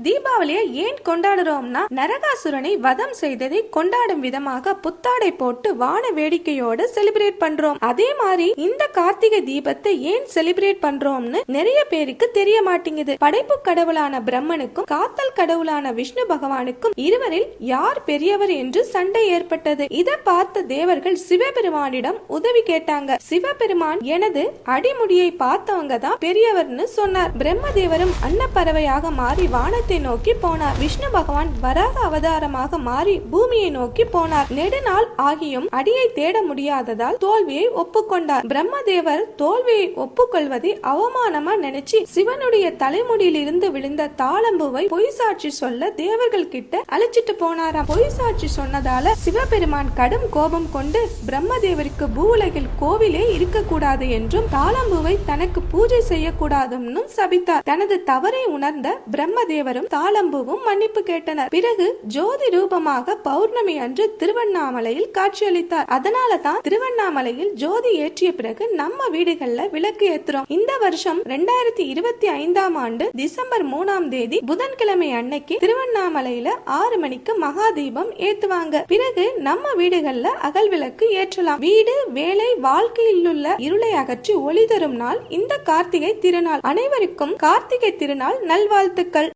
தீபாவளியை ஏன் கொண்டாடுறோம்னா நரகாசுரனை வதம் செய்ததை கொண்டாடும் விதமாக புத்தாடை போட்டு வான வேடிக்கையோட செலிப்ரேட் பண்றோம். அதே மாதிரி இந்த கார்த்திகை தீபத்தை ஏன் செலிப்ரேட் பண்றோம்னு நிறைய பேருக்கு தெரிய மாட்டேங்குது. படைப்பு கடவுளான பிரம்மனுக்கும் காத்தல் கடவுளான விஷ்ணு பகவானுக்கும் இருவரில் யார் பெரியவர் என்று சண்டை ஏற்பட்டது. இதை பார்த்த தேவர்கள் சிவபெருமானிடம் உதவி கேட்டாங்க. சிவபெருமான் எனது அடிமுடியை பார்த்தவங்க தான் பெரியவர்னு சொன்னார். பிரம்மதேவரும் அன்னப்பறவையாக மாறி வானத்தை நோக்கி போனார். விஷ்ணு பகவான் வராக அவதாரமாக மாறி பூமியை நோக்கி போனார். நெடுநாள் ஆகியும் அடியை தேட முடியாததால் தோல்வியை ஒப்புக்கொண்டார். பிரம்மதேவர் தோல்வியை ஒப்புக்கொள்வதை அவமானமா நினைச்சு சிவனுடைய தலைமுடியிலிருந்து விழுந்த தாளம்பூவை பொய் சாட்சி சொல்ல தேவர்கள் கிட்ட அழைச்சிட்டு போனாராம். பொய் சாட்சி சொன்னதால சிவபெருமான் கடும் கோபம் கொண்டு பிரம்மதேவருக்கு பூவுலகில் கோவிலே இருக்கக்கூடாது என்றும் தாளம்பூவை தனக்கு பூஜை செய்யக்கூடாதுன்னு சபித்தார். தனது தவறை உணர்ந்த பிரம்மதேவரும் தாளம்பூவும் மன்னிப்பு கேட்டனர். பிறகு ஜோதி ரூபமாக பௌர்ணமி அன்று திருவண்ணாமலையில் காட்சியளித்தார். அதனால தான் திருவண்ணாமலையில் ஜோதி ஏற்றிய பிறகு நம்ம வீடுகள்ல விளக்கு ஏத்துறோம். இந்த வருஷம் 2025ஆம் ஆண்டு டிசம்பர் 3ஆம் தேதி புதன்கிழமை அன்னைக்கு திருவண்ணாமலையில 6 மணிக்கு மகா தீபம் ஏத்துவாங்க. பிறகு நம்ம வீடுகள்ல அகல் விளக்கு ஏற்றலாம். வீடு, வேலை, வாழ்க்கையில் உள்ள இருளை அகற்றி ஒளி தரும் நாள் இந்த கார்த்திகை திருநாள். அனைவருக்கும் கார்த்திகை திருநாள் நல்வாழ்த்துக்கள்.